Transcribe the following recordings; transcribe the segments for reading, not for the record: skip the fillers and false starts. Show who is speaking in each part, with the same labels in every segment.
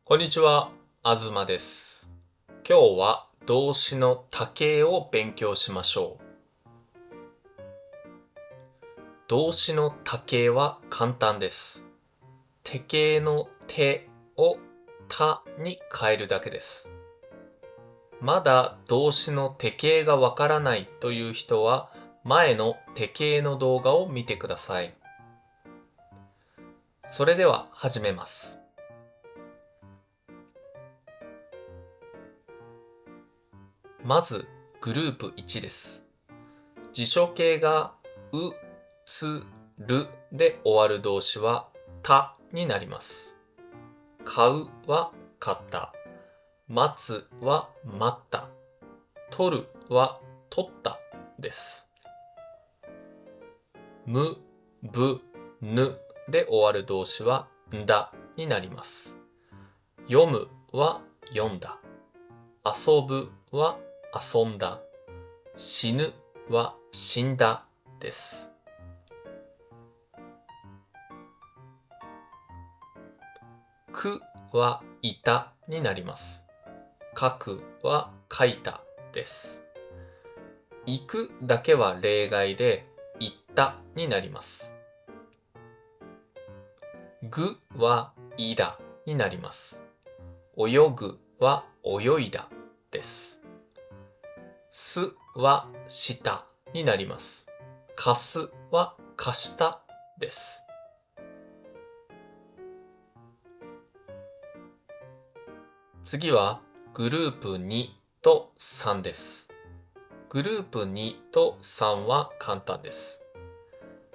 Speaker 1: こんにちは、あずまです。今日は動詞の多形を勉強しましょう。動詞の多形は簡単です。手形の手をたに変えるだけです。まだ動詞の手形がわからないという人は前の手形の動画を見てください。それでは始めます。まずグループ1です。辞書形がう、つ、るで終わる動詞はたになります。買うは買った。待つは待った。取るは取ったです。む、ぶ、ぬで終わる動詞はんだになります。読むは読んだ。遊ぶは遊んだ。死ぬは死んだです。くはいたになります。書くは書いたです。行くだけは例外で行ったになります。ぐはいだになります。泳ぐは泳いだです。すはしたになります。貸すは貸したです。次はグループ2と3です。グループ2と3は簡単です。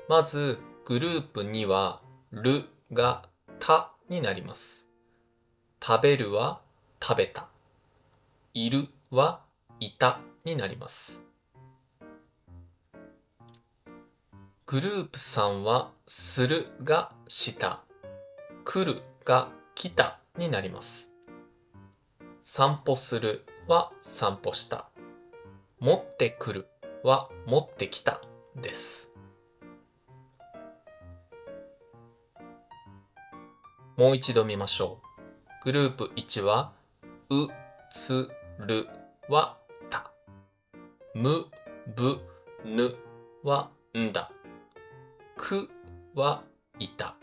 Speaker 1: まずグループ2はるがたになります。食べるは食べた。いるはいたになります。グループ3はするがした。来るが来たになります。散歩するは散歩した。持ってくるは持ってきたです。もう一度見ましょう。グループ1はう、つ、るはた。む、ぶ、ぬはんだ。くはいた。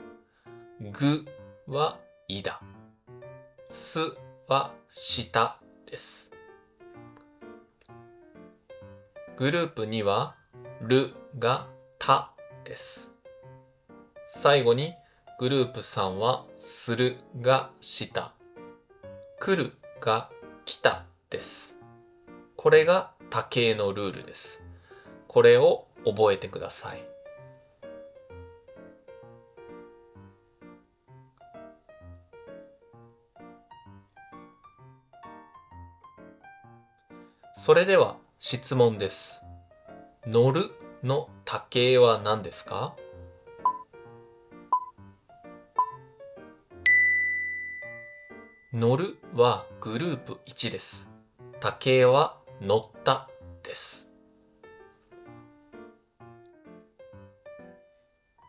Speaker 1: ぐはいだ。すはしたです。グループ2はるがたです。最後にグループ3はするがした。来るが来たです。これが多形のルールです。これを覚えてください。それでは質問です。乗るの多形は何ですか？乗るはグループ1です。多形は乗ったです。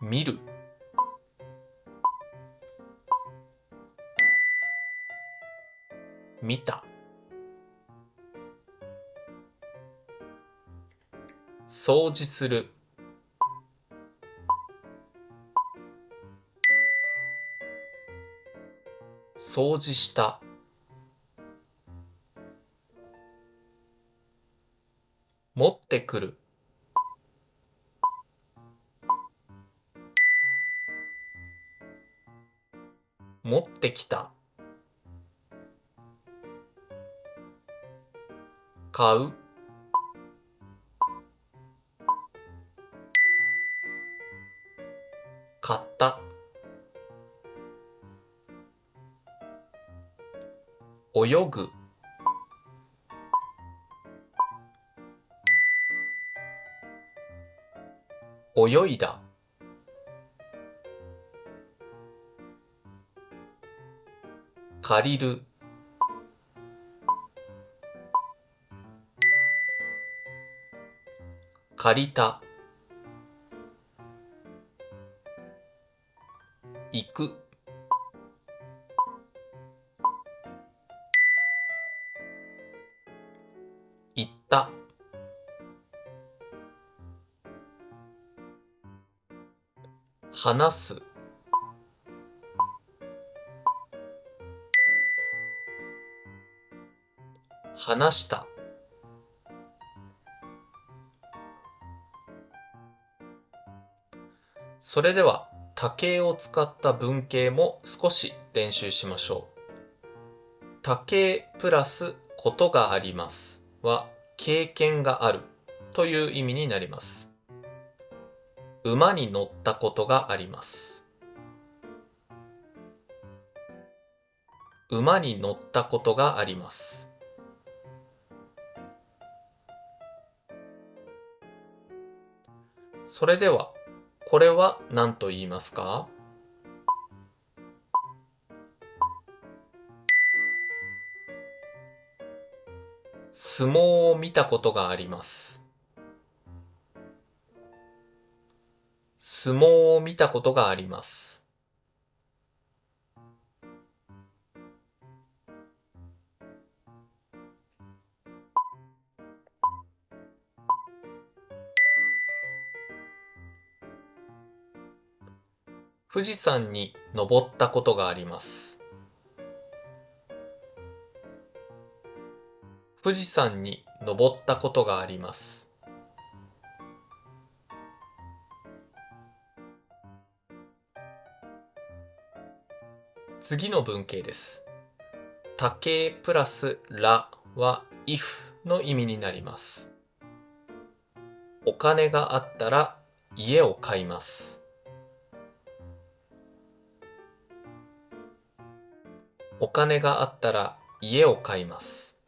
Speaker 1: 見る、見た、掃除する、掃除した、持ってくる、持ってきた、買う、買った、泳ぐ、泳いだ、借りる、借りた、行く、話す、話した。それでは多形を使った文型も少し練習しましょう。多形プラスことがありますは経験があるという意味になります。馬に乗ったことがあります。馬に乗ったことがあります。それでは、これは何と言いますか？相撲を見たことがあります。相撲を見たことがあります。富士山に登ったことがあります。富士山に登ったことがあります。次の文型です。多形プラスらは if の意味になります。お金があったら家を買います。お金があったら家を買います。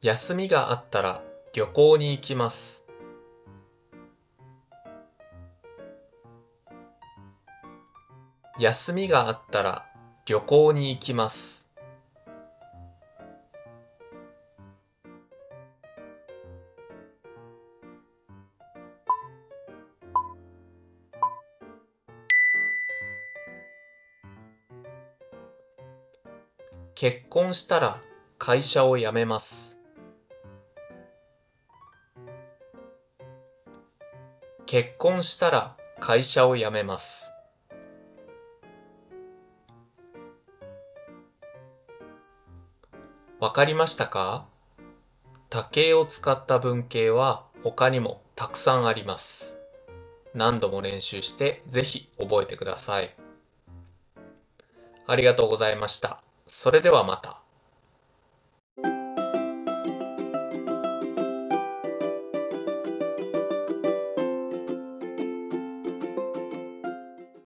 Speaker 1: 休みがあったら旅行に行きます。休みがあったら旅行に行きます。結婚したら会社を辞めます。結婚したら会社を辞めます。わかりましたか？多形を使った文型は他にもたくさんあります。何度も練習してぜひ覚えてください。ありがとうございました。それではまた。